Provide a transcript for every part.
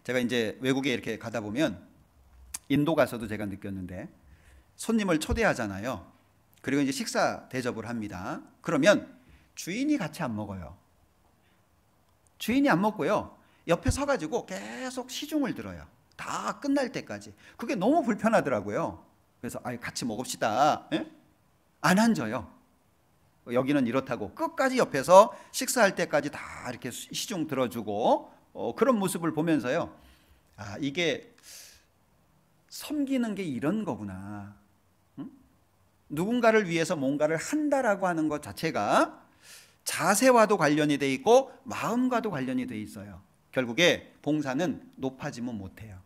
제가 이제 외국에 이렇게 가다 보면 인도 가서도 제가 느꼈는데 손님을 초대하잖아요. 그리고 이제 식사 대접을 합니다. 그러면 주인이 같이 안 먹어요. 주인이 안 먹고요. 옆에 서가지고 계속 시중을 들어요. 다 끝날 때까지. 그게 너무 불편하더라고요. 그래서 같이 먹읍시다. 에? 안 앉아요. 여기는 이렇다고 끝까지 옆에서 식사할 때까지 다 이렇게 시중 들어주고 그런 모습을 보면서요. 이게 섬기는 게 이런 거구나. 응? 누군가를 위해서 뭔가를 한다라고 하는 것 자체가 자세와도 관련이 돼 있고 마음과도 관련이 돼 있어요. 결국에 봉사는 높아지면 못해요.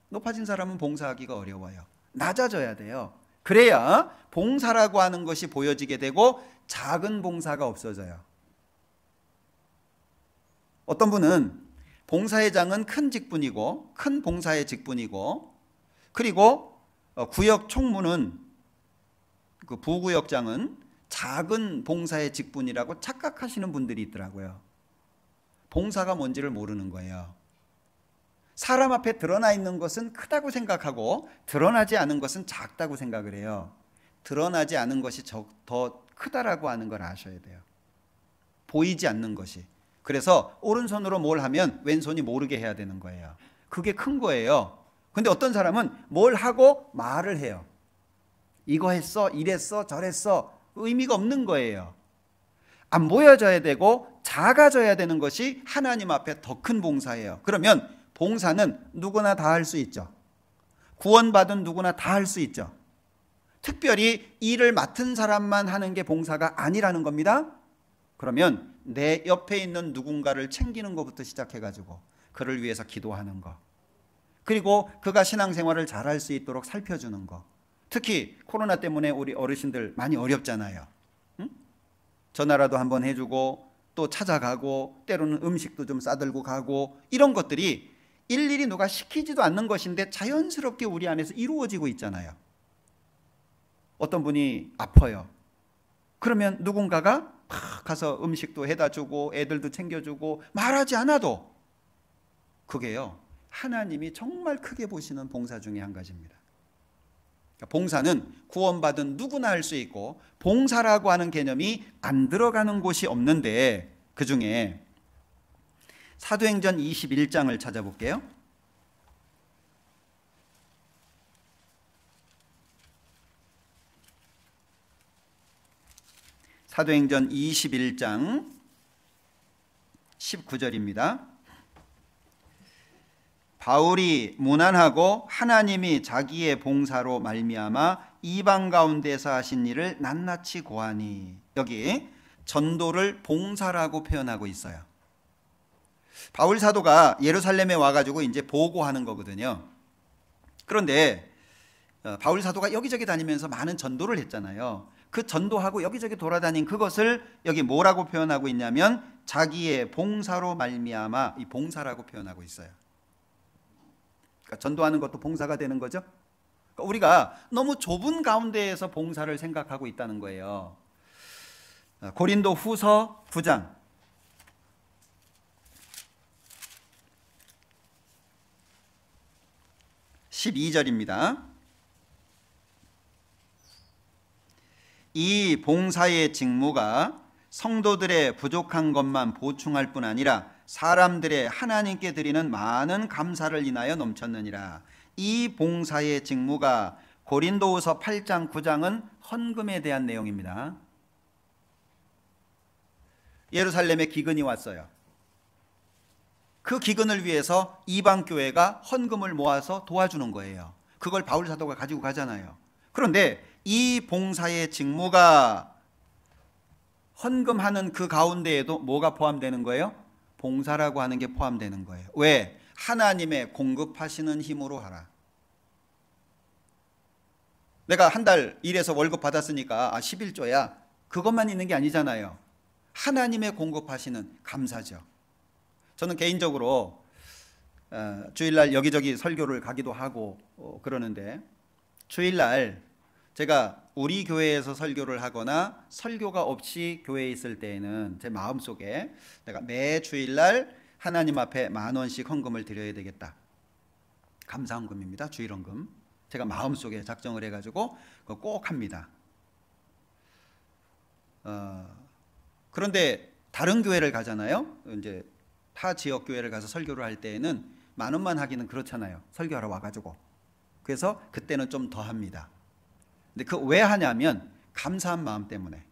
높아진 사람은 봉사하기가 어려워요. 낮아져야 돼요. 그래야 봉사라고 하는 것이 보여지게 되고 작은 봉사가 없어져요. 어떤 분은 봉사회장은 큰 직분이고 큰 봉사의 직분이고, 그리고 구역 총무는 그 부구역장은 작은 봉사의 직분이라고 착각하시는 분들이 있더라고요. 봉사가 뭔지를 모르는 거예요. 사람 앞에 드러나 있는 것은 크다고 생각하고 드러나지 않은 것은 작다고 생각을 해요. 드러나지 않은 것이 더 크다라고 하는 걸 아셔야 돼요. 보이지 않는 것이. 그래서 오른손으로 뭘 하면 왼손이 모르게 해야 되는 거예요. 그게 큰 거예요. 근데 어떤 사람은 뭘 하고 말을 해요. 이거 했어, 이랬어, 저랬어. 의미가 없는 거예요. 안 보여져야 되고 작아져야 되는 것이 하나님 앞에 더 큰 봉사예요. 그러면 봉사는 누구나 다 할 수 있죠. 구원받은 누구나 다 할 수 있죠. 특별히 일을 맡은 사람만 하는 게 봉사가 아니라는 겁니다. 그러면 내 옆에 있는 누군가를 챙기는 것부터 시작해가지고 그를 위해서 기도하는 거, 그리고 그가 신앙생활을 잘할 수 있도록 살펴주는 거. 특히 코로나 때문에 우리 어르신들 많이 어렵잖아요. 응? 전화라도 한번 해주고 또 찾아가고 때로는 음식도 좀 싸들고 가고, 이런 것들이 일일이 누가 시키지도 않는 것인데 자연스럽게 우리 안에서 이루어지고 있잖아요. 어떤 분이 아파요. 그러면 누군가가 막 가서 음식도 해다 주고 애들도 챙겨주고 말하지 않아도, 그게요 하나님이 정말 크게 보시는 봉사 중에 한 가지입니다. 봉사는 구원받은 누구나 할 수 있고 봉사라고 하는 개념이 안 들어가는 곳이 없는데, 그 중에 사도행전 21장을 찾아볼게요. 사도행전 21장 19절입니다. 바울이 문안하고 하나님이 자기의 봉사로 말미암아 이방 가운데서 하신 일을 낱낱이 고하니. 여기 전도를 봉사라고 표현하고 있어요. 바울 사도가 예루살렘에 와가지고 이제 보고하는 거거든요. 그런데 바울 사도가 여기저기 다니면서 많은 전도를 했잖아요. 그 전도하고 여기저기 돌아다닌 그것을 여기 뭐라고 표현하고 있냐면 자기의 봉사로 말미암아, 이 봉사라고 표현하고 있어요. 그러니까 전도하는 것도 봉사가 되는 거죠. 그러니까 우리가 너무 좁은 가운데에서 봉사를 생각하고 있다는 거예요. 고린도 후서 9장 12절입니다. 이 봉사의 직무가 성도들의 부족한 것만 보충할 뿐 아니라 사람들의 하나님께 드리는 많은 감사를 인하여 넘쳤느니라. 이 봉사의 직무가, 고린도후서 8장 9장은 헌금에 대한 내용입니다. 예루살렘에 기근이 왔어요. 그 기근을 위해서 이방 교회가 헌금을 모아서 도와주는 거예요. 그걸 바울 사도가 가지고 가잖아요. 그런데 이 봉사의 직무가 헌금하는 그 가운데에도 뭐가 포함되는 거예요? 봉사라고 하는 게 포함되는 거예요. 왜? 하나님의 공급하시는 힘으로 하라. 내가 한 달 일해서 월급 받았으니까 11조야. 그것만 있는 게 아니잖아요. 하나님의 공급하시는 감사죠. 저는 개인적으로 주일날 여기저기 설교를 가기도 하고 그러는데, 주일날 제가 우리 교회에서 설교를 하거나 설교가 없이 교회에 있을 때에는 제 마음속에 내가 매 주일날 하나님 앞에 10,000원씩 헌금을 드려야 되겠다. 감사 헌금입니다. 주일 헌금. 제가 마음속에 작정을 해가지고 그거 꼭 합니다. 그런데 다른 교회를 가잖아요. 이제 타 지역 교회를 가서 설교를 할 때에는 10,000원만 하기는 그렇잖아요. 설교하러 와가지고. 그래서 그때는 좀 더 합니다. 근데 그 왜 하냐면 감사한 마음 때문에.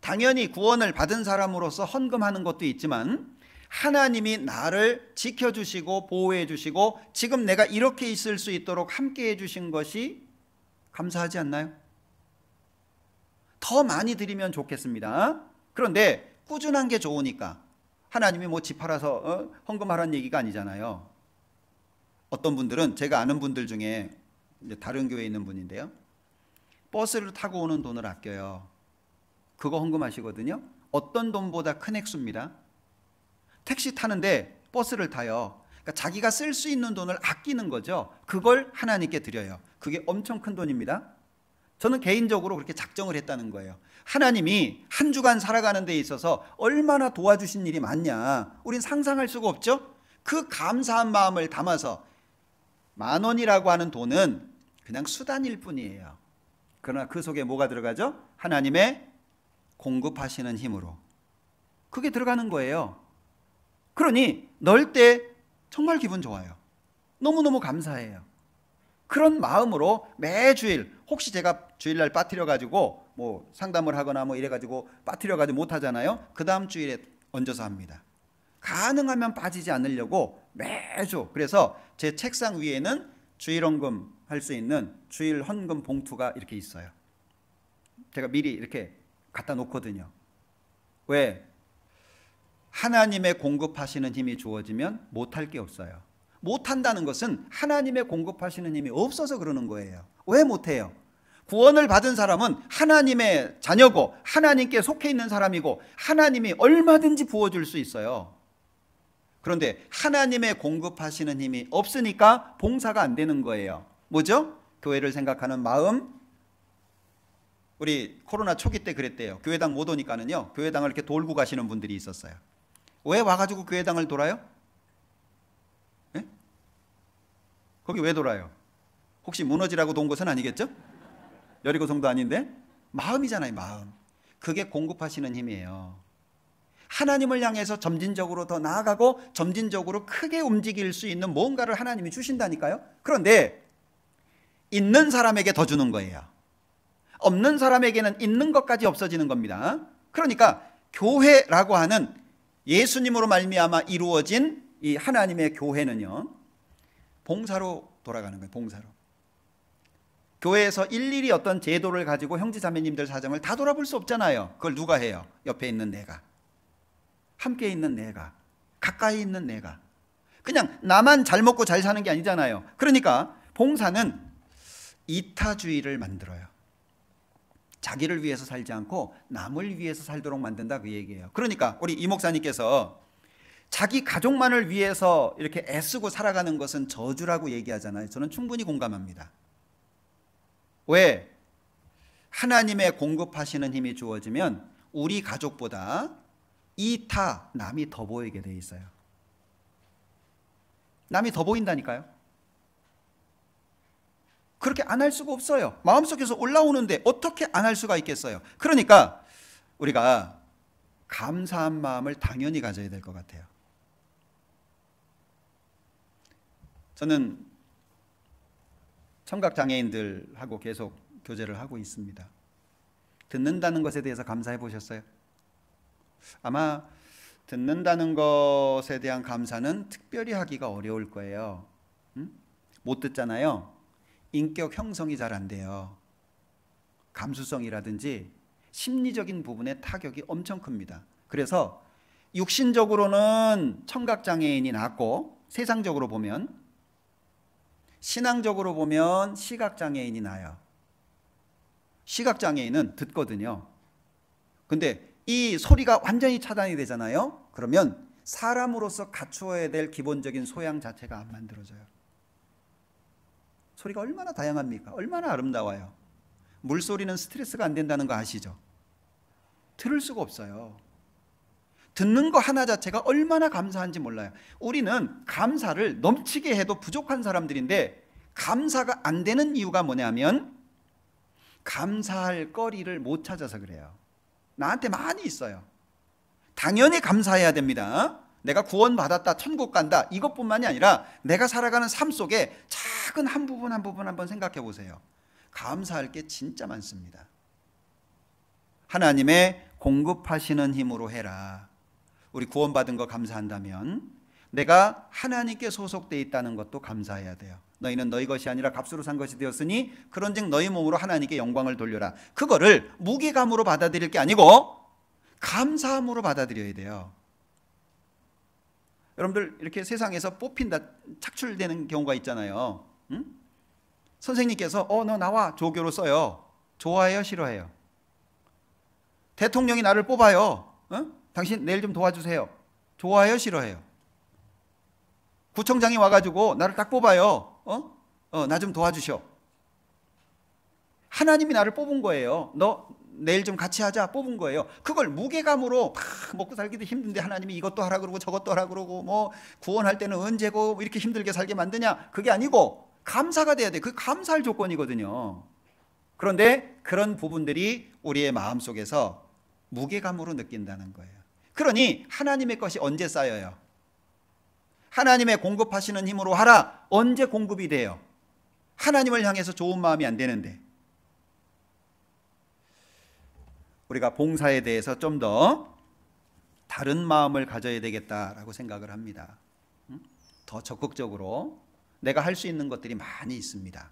당연히 구원을 받은 사람으로서 헌금하는 것도 있지만 하나님이 나를 지켜주시고 보호해 주시고 지금 내가 이렇게 있을 수 있도록 함께 해주신 것이 감사하지 않나요? 더 많이 드리면 좋겠습니다. 그런데 꾸준한 게 좋으니까. 하나님이 뭐 집 팔아서 헌금하라는 얘기가 아니잖아요. 어떤 분들은, 제가 아는 분들 중에 이제 다른 교회에 있는 분인데요, 버스를 타고 오는 돈을 아껴요. 그거 헌금하시거든요. 어떤 돈보다 큰 액수입니다. 택시 타는데 버스를 타요. 그러니까 자기가 쓸 수 있는 돈을 아끼는 거죠. 그걸 하나님께 드려요. 그게 엄청 큰 돈입니다. 저는 개인적으로 그렇게 작정을 했다는 거예요. 하나님이 한 주간 살아가는 데 있어서 얼마나 도와주신 일이 많냐, 우린 상상할 수가 없죠. 그 감사한 마음을 담아서 10,000원이라고 하는 돈은 그냥 수단일 뿐이에요. 그러나 그 속에 뭐가 들어가죠? 하나님의 공급하시는 힘으로. 그게 들어가는 거예요. 그러니 넣을 때 정말 기분 좋아요. 너무너무 감사해요. 그런 마음으로 매주일, 혹시 제가 주일날 빠뜨려 가지고 뭐 상담을 하거나 뭐 이래 가지고 빠뜨려 가지고 못 하잖아요. 그 다음 주일에 얹어서 합니다. 가능하면 빠지지 않으려고 매주. 그래서 제 책상 위에는 주일 헌금 할 수 있는 주일 헌금 봉투가 이렇게 있어요. 제가 미리 이렇게 갖다 놓거든요. 왜? 하나님의 공급하시는 힘이 주어지면 못할 게 없어요. 못한다는 것은 하나님의 공급하시는 힘이 없어서 그러는 거예요. 왜 못해요? 구원을 받은 사람은 하나님의 자녀고 하나님께 속해 있는 사람이고 하나님이 얼마든지 부어줄 수 있어요. 그런데 하나님의 공급하시는 힘이 없으니까 봉사가 안 되는 거예요. 뭐죠? 교회를 생각하는 마음. 우리 코로나 초기 때 그랬대요. 교회당 못 오니까는요, 교회당을 이렇게 돌고 가시는 분들이 있었어요. 왜 와가지고 교회당을 돌아요? 네? 거기 왜 돌아요? 혹시 무너지라고 돈 것은 아니겠죠? 여리고 성도 아닌데? 마음이잖아요, 마음. 그게 공급하시는 힘이에요. 하나님을 향해서 점진적으로 더 나아가고 점진적으로 크게 움직일 수 있는 뭔가를 하나님이 주신다니까요. 그런데 있는 사람에게 더 주는 거예요. 없는 사람에게는 있는 것까지 없어지는 겁니다. 그러니까 교회라고 하는 예수님으로 말미암아 이루어진 이 하나님의 교회는요, 봉사로 돌아가는 거예요. 봉사로. 교회에서 일일이 어떤 제도를 가지고 형제자매님들 사정을 다 돌아볼 수 없잖아요. 그걸 누가 해요? 옆에 있는 내가, 함께 있는 내가, 가까이 있는 내가. 그냥 나만 잘 먹고 잘 사는 게 아니잖아요. 그러니까 봉사는 이타주의를 만들어요. 자기를 위해서 살지 않고 남을 위해서 살도록 만든다, 그 얘기예요. 그러니까 우리 이 목사님께서 자기 가족만을 위해서 이렇게 애쓰고 살아가는 것은 저주라고 얘기하잖아요. 저는 충분히 공감합니다. 왜? 하나님의 공급하시는 힘이 주어지면 우리 가족보다 이타, 남이 더 보이게 돼 있어요. 남이 더 보인다니까요. 그렇게 안 할 수가 없어요. 마음속에서 올라오는데 어떻게 안 할 수가 있겠어요. 그러니까 우리가 감사한 마음을 당연히 가져야 될 것 같아요. 저는 청각장애인들하고 계속 교제를 하고 있습니다. 듣는다는 것에 대해서 감사해 보셨어요? 아마 듣는다는 것에 대한 감사는 특별히 하기가 어려울 거예요. 못 듣잖아요. 인격 형성이 잘 안 돼요. 감수성이라든지 심리적인 부분에 타격이 엄청 큽니다. 그래서 육신적으로는 청각장애인이 낫고, 세상적으로 보면, 신앙적으로 보면 시각장애인이 나아요. 시각장애인은 듣거든요. 근데 이 소리가 완전히 차단이 되잖아요. 그러면 사람으로서 갖추어야 될 기본적인 소양 자체가 안 만들어져요. 소리가 얼마나 다양합니까? 얼마나 아름다워요. 물소리는 스트레스가 안 된다는 거 아시죠? 들을 수가 없어요. 듣는 거 하나 자체가 얼마나 감사한지 몰라요. 우리는 감사를 넘치게 해도 부족한 사람들인데 감사가 안 되는 이유가 뭐냐면 감사할 거리를 못 찾아서 그래요. 나한테 많이 있어요. 당연히 감사해야 됩니다. 내가 구원받았다, 천국 간다, 이것뿐만이 아니라 내가 살아가는 삶 속에 작은 한 부분 한 부분 한번 생각해 보세요. 감사할 게 진짜 많습니다. 하나님의 공급하시는 힘으로 해라. 우리 구원받은 거 감사한다면 내가 하나님께 소속되어 있다는 것도 감사해야 돼요. 너희는 너희 것이 아니라 값으로 산 것이 되었으니 그런즉 너희 몸으로 하나님께 영광을 돌려라. 그거를 무게감으로 받아들일 게 아니고 감사함으로 받아들여야 돼요. 여러분들 이렇게 세상에서 뽑힌다, 착출되는 경우가 있잖아요. 응? 선생님께서 너 나와 조교로 써요. 좋아해요, 싫어해요? 대통령이 나를 뽑아요. 당신 내일 좀 도와주세요. 좋아해요, 싫어해요? 구청장이 와가지고 나를 딱 뽑아요. 나 좀 도와주셔. 하나님이 나를 뽑은 거예요. 너 내일 좀 같이 하자, 뽑은 거예요. 그걸 무게감으로 먹고 살기도 힘든데 하나님이 이것도 하라 그러고 저것도 하라 그러고 뭐 구원할 때는 언제고 뭐 이렇게 힘들게 살게 만드냐, 그게 아니고 감사가 돼야 돼. 그 감사할 조건이거든요. 그런데 그런 부분들이 우리의 마음속에서 무게감으로 느낀다는 거예요. 그러니 하나님의 것이 언제 쌓여요? 하나님의 공급하시는 힘으로 하라. 언제 공급이 돼요? 하나님을 향해서 좋은 마음이 안 되는데. 우리가 봉사에 대해서 좀 더 다른 마음을 가져야 되겠다라고 생각을 합니다. 더 적극적으로 내가 할 수 있는 것들이 많이 있습니다.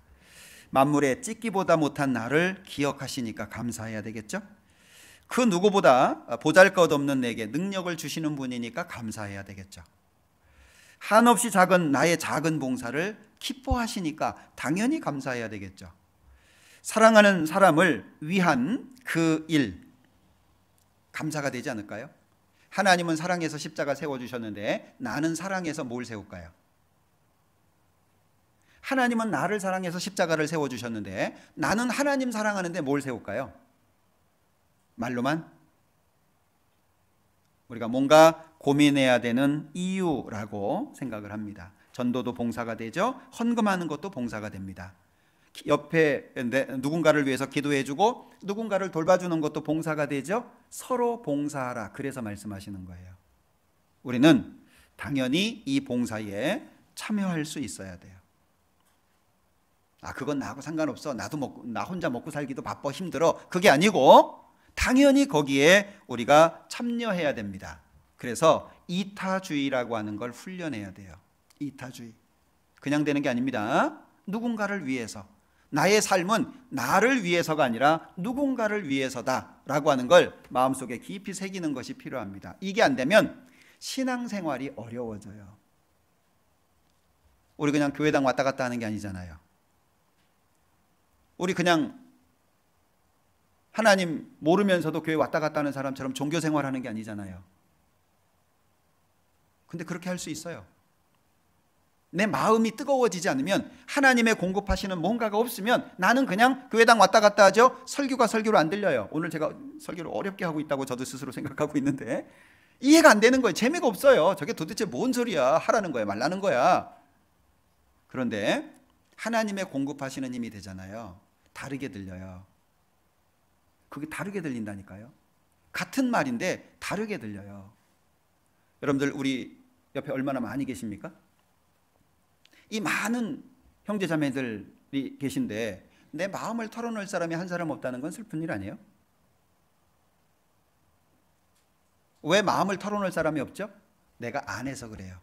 만물에 찍기보다 못한 나를 기억하시니까 감사해야 되겠죠? 그 누구보다 보잘것없는 내게 능력을 주시는 분이니까 감사해야 되겠죠. 한없이 작은 나의 작은 봉사를 기뻐하시니까 당연히 감사해야 되겠죠. 사랑하는 사람을 위한 그 일, 감사가 되지 않을까요? 하나님은 사랑해서 십자가 세워주셨는데 나는 사랑해서 뭘 세울까요? 하나님은 나를 사랑해서 십자가를 세워주셨는데 나는 하나님 사랑하는데 뭘 세울까요? 말로만? 우리가 뭔가 고민해야 되는 이유라고 생각을 합니다. 전도도 봉사가 되죠. 헌금하는 것도 봉사가 됩니다. 옆에 누군가를 위해서 기도해주고 누군가를 돌봐주는 것도 봉사가 되죠. 서로 봉사하라. 그래서 말씀하시는 거예요. 우리는 당연히 이 봉사에 참여할 수 있어야 돼요. 그건 나하고 상관없어. 나 혼자 먹고 살기도 바빠 힘들어. 그게 아니고 당연히 거기에 우리가 참여해야 됩니다. 그래서 이타주의라고 하는 걸 훈련해야 돼요. 이타주의. 그냥 되는 게 아닙니다. 누군가를 위해서. 나의 삶은 나를 위해서가 아니라 누군가를 위해서다라고 하는 걸 마음속에 깊이 새기는 것이 필요합니다. 이게 안 되면 신앙생활이 어려워져요. 우리 그냥 교회당 왔다 갔다 하는 게 아니잖아요. 우리 그냥 하나님 모르면서도 교회 왔다 갔다 하는 사람처럼 종교생활하는 게 아니잖아요. 근데 그렇게 할 수 있어요. 내 마음이 뜨거워지지 않으면, 하나님의 공급하시는 뭔가가 없으면 나는 그냥 교회당 왔다 갔다 하죠. 설교가 설교로 안 들려요. 오늘 제가 설교를 어렵게 하고 있다고 저도 스스로 생각하고 있는데 이해가 안 되는 거예요. 재미가 없어요. 저게 도대체 뭔 소리야. 하라는 거야, 말라는 거야. 그런데 하나님의 공급하시는 힘이 되잖아요. 다르게 들려요. 그게 다르게 들린다니까요. 같은 말인데 다르게 들려요. 여러분들 우리 옆에 얼마나 많이 계십니까? 이 많은 형제자매들이 계신데 내 마음을 털어놓을 사람이 한 사람 없다는 건 슬픈 일 아니에요? 왜 마음을 털어놓을 사람이 없죠? 내가 안 해서 그래요.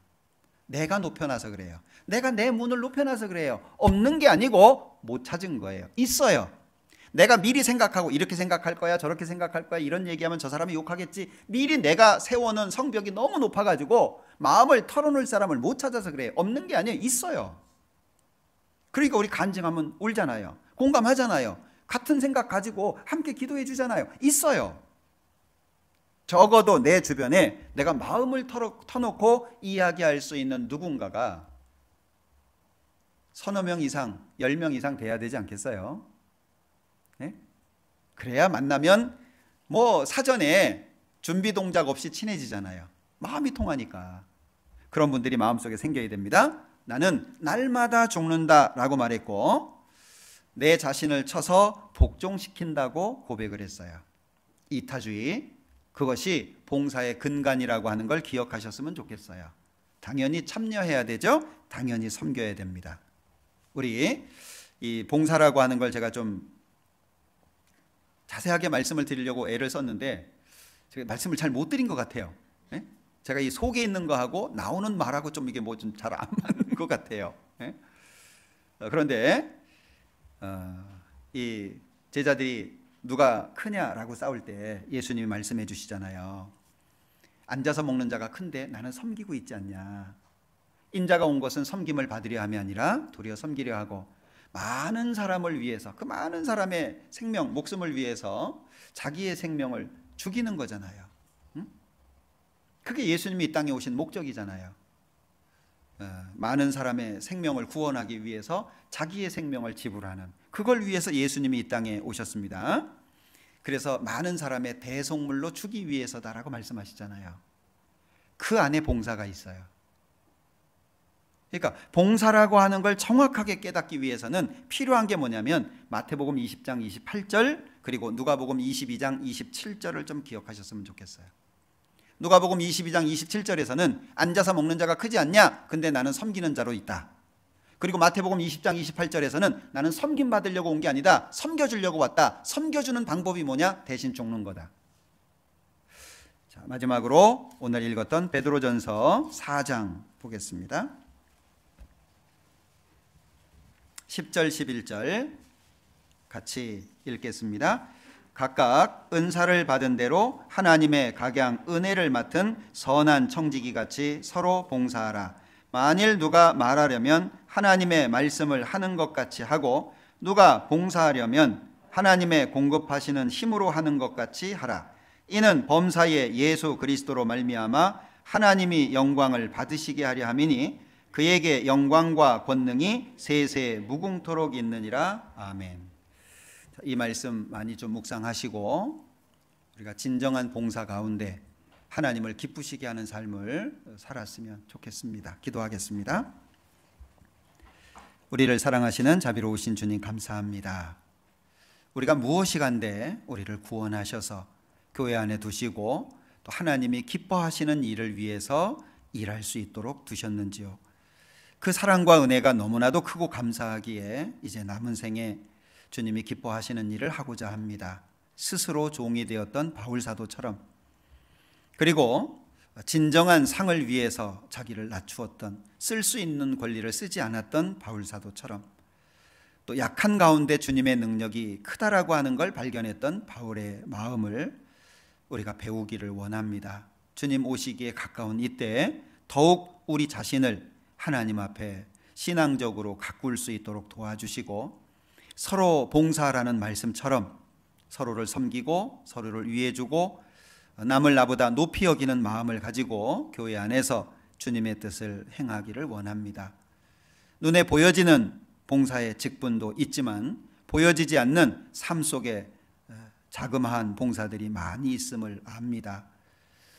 내가 높여놔서 그래요. 내가 내 문을 높여놔서 그래요. 없는 게 아니고 못 찾은 거예요. 있어요. 내가 미리 생각하고 이렇게 생각할 거야, 저렇게 생각할 거야, 이런 얘기하면 저 사람이 욕하겠지. 미리 내가 세워놓은 성벽이 너무 높아가지고 마음을 털어놓을 사람을 못 찾아서 그래요. 없는 게 아니에요. 있어요. 그러니까 우리 간증하면 울잖아요. 공감하잖아요. 같은 생각 가지고 함께 기도해 주잖아요. 있어요. 적어도 내 주변에 내가 마음을 터놓고 이야기할 수 있는 누군가가 서너 명 이상, 10명 이상 돼야 되지 않겠어요? 네? 그래야 만나면 뭐 사전에 준비 동작 없이 친해지잖아요. 마음이 통하니까. 그런 분들이 마음속에 생겨야 됩니다. 나는 날마다 죽는다라고 말했고 내 자신을 쳐서 복종시킨다고 고백을 했어요. 이타주의, 그것이 봉사의 근간이라고 하는 걸 기억하셨으면 좋겠어요. 당연히 참여해야 되죠. 당연히 섬겨야 됩니다. 우리 이 봉사라고 하는 걸 제가 좀 자세하게 말씀을 드리려고 애를 썼는데 제가 말씀을 잘 못 드린 것 같아요. 예? 제가 이 속에 있는 거하고 나오는 말하고 좀 이게 뭐 좀 잘 안 맞는 것 같아요. 예? 그런데 이 제자들이 누가 크냐라고 싸울 때 예수님이 말씀해 주시잖아요. 앉아서 먹는 자가 큰데 나는 섬기고 있지 않냐. 인자가 온 것은 섬김을 받으려 함이 아니라 도리어 섬기려 하고 많은 사람을 위해서, 그 많은 사람의 생명, 목숨을 위해서 자기의 생명을 죽이는 거잖아요. 응? 그게 예수님이 이 땅에 오신 목적이잖아요. 많은 사람의 생명을 구원하기 위해서 자기의 생명을 지불하는, 그걸 위해서 예수님이 이 땅에 오셨습니다. 그래서 많은 사람의 대속물로 주기 위해서다라고 말씀하시잖아요. 그 안에 봉사가 있어요. 그러니까 봉사라고 하는 걸 정확하게 깨닫기 위해서는 필요한 게 뭐냐면 마태복음 20장 28절 그리고 누가복음 22장 27절을 좀 기억하셨으면 좋겠어요. 누가복음 22장 27절에서는 앉아서 먹는 자가 크지 않냐? 근데 나는 섬기는 자로 있다. 그리고 마태복음 20장 28절에서는 나는 섬김 받으려고 온 게 아니다. 섬겨주려고 왔다. 섬겨주는 방법이 뭐냐? 대신 죽는 거다. 자, 마지막으로 오늘 읽었던 베드로전서 4장 보겠습니다. 10절 11절 같이 읽겠습니다. 각각 은사를 받은 대로 하나님의 각양 은혜를 맡은 선한 청지기 같이 서로 봉사하라. 만일 누가 말하려면 하나님의 말씀을 하는 것 같이 하고 누가 봉사하려면 하나님의 공급하시는 힘으로 하는 것 같이 하라. 이는 범사에 예수 그리스도로 말미암아 하나님이 영광을 받으시게 하려 함이니 그에게 영광과 권능이 세세 무궁토록 있느니라. 아멘. 이 말씀 많이 좀 묵상하시고 우리가 진정한 봉사 가운데 하나님을 기쁘시게 하는 삶을 살았으면 좋겠습니다. 기도하겠습니다. 우리를 사랑하시는 자비로우신 주님 감사합니다. 우리가 무엇이 간데 우리를 구원하셔서 교회 안에 두시고 또 하나님이 기뻐하시는 일을 위해서 일할 수 있도록 두셨는지요. 그 사랑과 은혜가 너무나도 크고 감사하기에 이제 남은 생에 주님이 기뻐하시는 일을 하고자 합니다. 스스로 종이 되었던 바울 사도처럼, 그리고 진정한 상을 위해서 자기를 낮추었던, 쓸 수 있는 권리를 쓰지 않았던 바울 사도처럼, 또 약한 가운데 주님의 능력이 크다라고 하는 걸 발견했던 바울의 마음을 우리가 배우기를 원합니다. 주님 오시기에 가까운 이때 더욱 우리 자신을 하나님 앞에 신앙적으로 가꿀 수 있도록 도와주시고 서로 봉사라는 말씀처럼 서로를 섬기고 서로를 위해주고 남을 나보다 높이 여기는 마음을 가지고 교회 안에서 주님의 뜻을 행하기를 원합니다. 눈에 보여지는 봉사의 직분도 있지만 보여지지 않는 삶 속에 자그마한 봉사들이 많이 있음을 압니다.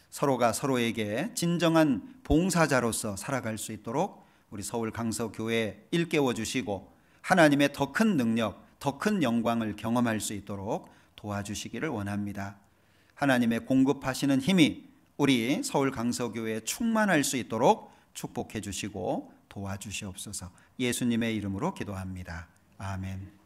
서로가 서로에게 진정한 봉사자로서 살아갈 수 있도록 우리 서울 강서교회 일깨워 주시고 하나님의 더 큰 능력, 더 큰 영광을 경험할 수 있도록 도와주시기를 원합니다. 하나님의 공급하시는 힘이 우리 서울 강서교회에 충만할 수 있도록 축복해 주시고 도와주시옵소서. 예수님의 이름으로 기도합니다. 아멘.